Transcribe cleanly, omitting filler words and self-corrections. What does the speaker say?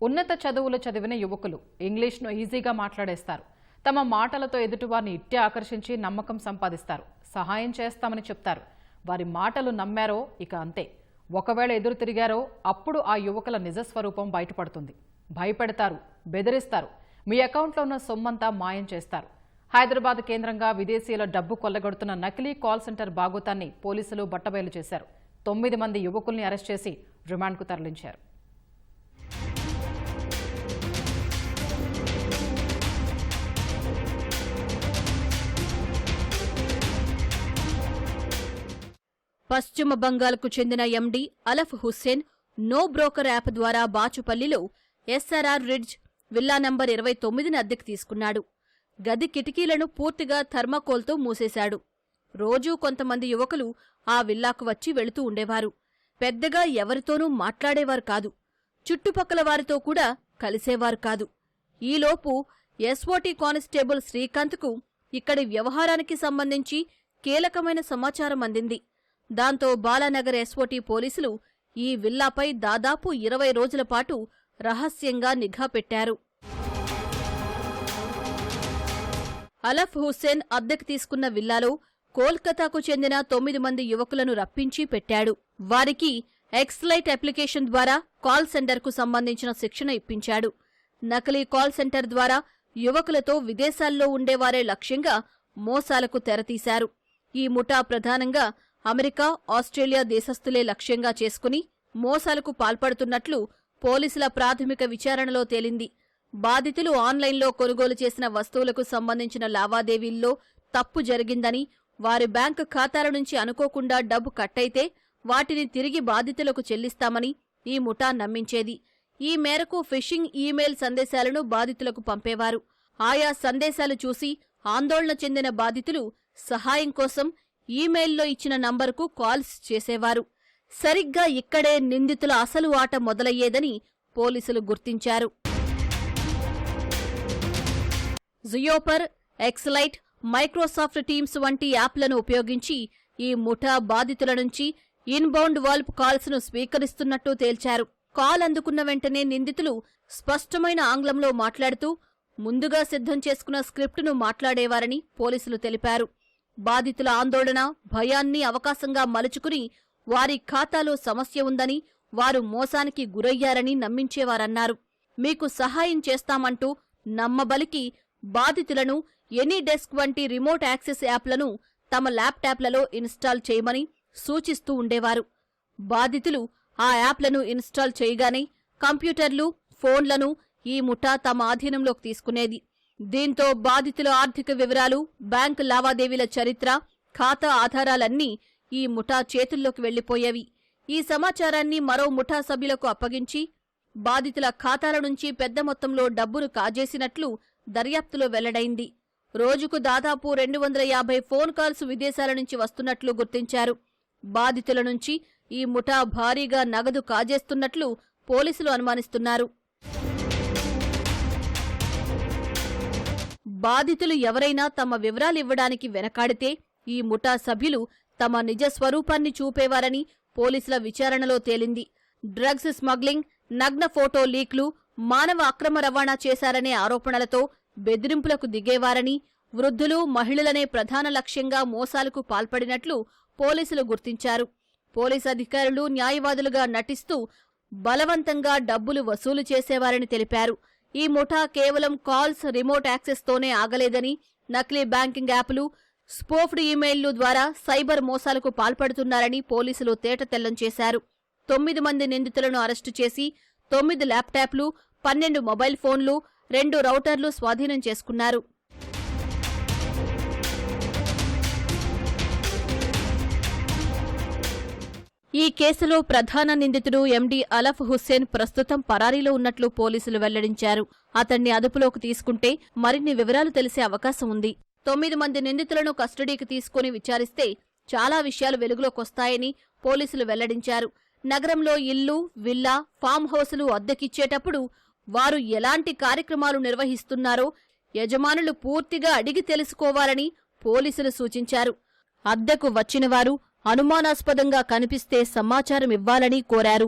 ఉన్నత చదువులు చదివిన యువకులు ఇంగ్లీష్ను ఈజీగా మాట్లాడేస్తారు. తమ మాటలతో ఎదుటివారిని ఇట్టే ఆకర్షించి నమ్మకం సంపాదిస్తారు. సహాయం చేస్తామని చెప్తారు. వారి మాటలు నమ్మారో ఇక అంతే. ఒకవేళ ఎదురు తిరిగారో అప్పుడు ఆ యువకుల నిజస్వరూపం బయటపడుతుంది. భయపెడతారు, బెదిరిస్తారు. మీ అకౌంట్లో ఉన్న సొమ్మంతా మాయం చేస్తారు. హైదరాబాద్ కేంద్రంగా విదేశీయుల డబ్బు కొల్లగొడుతున్న నకిలీ కాల్ సెంటర్ బాగోతాన్ని పోలీసులు బట్టబయలు చేశారు. 9 మంది యువకుల్ని అరెస్ట్ చేసి రిమాండ్కు తరలించారు. పశ్చిమ బంగాల్కు చెందిన MD Alaf Hussain no broker app ద్వారా బాచుపల్లిలో ఎస్ఆర్ఆర్ రిడ్జ్ విల్లా నంబర్ 29ని అద్దెకు తీసుకున్నాడు. గది కిటికీలను పూర్తిగా థర్మాకోల్తో మూసేశాడు. రోజూ కొంతమంది యువకులు ఆ విల్లాకు వచ్చి వెళుతూ ఉండేవారు. పెద్దగా ఎవరితోనూ మాట్లాడేవారు కాదు. చుట్టుపక్కల వారితో కూడా కలిసేవారు కాదు. ఈలోపు ఎస్ఓటీ కానిస్టేబుల్ శ్రీకాంత్కు ఇక్కడి వ్యవహారానికి సంబంధించి కీలకమైన సమాచారం అందింది. దాంతో బాలానగర్ ఎస్ఓటీ పోలీసులు ఈ విల్లాపై దాదాపు 20 రోజుల పాటు రహస్యంగా నిఘా పెట్టారు. అలఫ్ హుస్సేన్ అద్దెకు తీసుకున్న విల్లాలో కోల్కతాకు చెందిన 9 మంది యువకులను రప్పించి పెట్టాడు. వారికి ఎక్స్లైట్ అప్లికేషన్ ద్వారా కాల్ సెంటర్కు సంబంధించిన శిక్షణ ఇప్పించాడు. నకిలీ కాల్ సెంటర్ ద్వారా యువకులతో విదేశాల్లో ఉండేవారే లక్ష్యంగా మోసాలకు తెరతీశారు. ఈ ముఠా ప్రధానంగా అమెరికా, ఆస్ట్రేలియా దేశస్థులే లక్ష్యంగా చేసుకుని మోసాలకు పాల్పడుతున్నట్లు పోలీసుల ప్రాథమిక విచారణలో తేలింది. బాధితులు ఆన్లైన్లో కొనుగోలు చేసిన వస్తువులకు సంబంధించిన లావాదేవీల్లో తప్పు జరిగిందని, వారి బ్యాంకు ఖాతాల నుంచి అనుకోకుండా డబ్బు కట్టయితే వాటిని తిరిగి బాధితులకు చెల్లిస్తామని ఈ ముఠా నమ్మించేది. ఈ మేరకు ఫిషింగ్ ఈమెయిల్ సందేశాలను బాధితులకు పంపేవారు. ఆయా సందేశాలు చూసి ఆందోళన చెందిన బాధితులు సహాయం కోసం ఈమెయిల్లో ఇచ్చిన నంబరుకు కాల్స్ చేసేవారు. సరిగ్గా ఇక్కడే నిందితుల అసలు ఆట మొదలయ్యేదని పోలీసులు గుర్తించారు. జియోపర్, ఎక్స్లైట్, మైక్రోసాఫ్ట్ టీమ్స్ వంటి యాప్లను ఉపయోగించి ఈ ముఠా బాధితుల నుంచి ఇన్బౌండ్ వాల్ప్ కాల్స్ను స్వీకరిస్తున్నట్టు తేల్చారు. కాల్ అందుకున్న వెంటనే నిందితులు స్పష్టమైన ఆంగ్లంలో మాట్లాడుతూ ముందుగా సిద్ధం చేసుకున్న స్క్రిప్టును మాట్లాడేవారని పోలీసులు తెలిపారు. బాధితుల ఆందోళన, భయాన్ని అవకాశంగా మలుచుకుని వారి ఖాతాలో సమస్య ఉందని, వారు మోసానికి గురయ్యారని నమ్మించేవారన్నారు. మీకు సహాయం చేస్తామంటూ నమ్మబలికి బాధితులను ఎనీ డెస్క్ వంటి రిమోట్ యాక్సెస్ యాప్లను తమ ల్యాప్టాప్లలో ఇన్స్టాల్ చేయమని సూచిస్తూ ఉండేవారు. బాధితులు ఆ యాప్లను ఇన్స్టాల్ చేయగానే కంప్యూటర్లు, ఫోన్లను ఈ ముఠా తమ ఆధీనంలోకి తీసుకునేది. దీంతో బాధితుల ఆర్థిక వివరాలు, బ్యాంకు లావాదేవీల చరిత్ర, ఖాతా ఆధారాలన్నీ ఈ ముఠా చేతుల్లోకి వెళ్లిపోయేవి. ఈ సమాచారాన్ని మరో ముఠా సభ్యులకు అప్పగించి బాధితుల ఖాతాల నుంచి పెద్ద మొత్తంలో డబ్బును కాజేసినట్లు దర్యాప్తులో వెల్లడైంది. రోజుకు దాదాపు 250 ఫోన్ కాల్స్ విదేశాల నుంచి వస్తున్నట్లు గుర్తించారు. బాధితుల నుంచి ఈ ముఠా భారీగా నగదు కాజేస్తున్నట్లు పోలీసులు అనుమానిస్తున్నారు. బాధితులు ఎవరైనా తమ వివరాలివ్వడానికి వెనకాడితే ఈ ముఠా సభ్యులు తమ నిజ స్వరూపాన్ని చూపేవారని పోలీసుల విచారణలో తేలింది. డ్రగ్స్ స్మగ్లింగ్, నగ్న ఫోటో లీక్లు, మానవ అక్రమ రవాణా చేశారనే ఆరోపణలతో బెదిరింపులకు దిగేవారని, వృద్ధులు, మహిళలనే ప్రధాన లక్ష్యంగా మోసాలకు పాల్పడినట్లు పోలీసులు గుర్తించారు. పోలీసు అధికారులు న్యాయవాదులుగా నటిస్తూ బలవంతంగా డబ్బులు వసూలు చేసేవారని తెలిపారు. ఈ ముఠా కేవలం కాల్స్, రిమోట్ యాక్సెస్తోనే ఆగలేదని, నకిలీ బ్యాంకింగ్ యాప్లు, స్పోఫ్డ్ ఈమెయిల్లు ద్వారా సైబర్ మోసాలకు పాల్పడుతున్నారని పోలీసులు తేటతెల్లం చేశారు. 9 మంది నిందితులను అరెస్టు చేసి 9 ల్యాప్టాప్లు, 12 మొబైల్ ఫోన్లు, 2 రౌటర్లు స్వాధీనం చేసుకున్నారు. ఈ కేసులో ప్రధాన నిందితుడు ఎండీ అలఫ్ హుస్సేన్ ప్రస్తుతం పరారీలో ఉన్నట్లు పోలీసులు వెల్లడించారు. అతన్ని అదుపులోకి తీసుకుంటే మరిన్ని వివరాలు తెలిసే అవకాశం ఉంది. 9 మంది నిందితులను కస్టడీకి తీసుకుని విచారిస్తే చాలా విషయాలు వెలుగులోకొస్తాయని పోలీసులు వెల్లడించారు. నగరంలో ఇల్లు, విల్లా, ఫామ్ హౌసులు అద్దెకిచ్చేటప్పుడు వారు ఎలాంటి కార్యక్రమాలు నిర్వహిస్తున్నారో యజమానులు పూర్తిగా అడిగి తెలుసుకోవాలని పోలీసులు సూచించారు. అద్దెకు వచ్చినవారు అనుమానాస్పదంగా కనిపిస్తే సమాచారం ఇవ్వాలని కోరారు.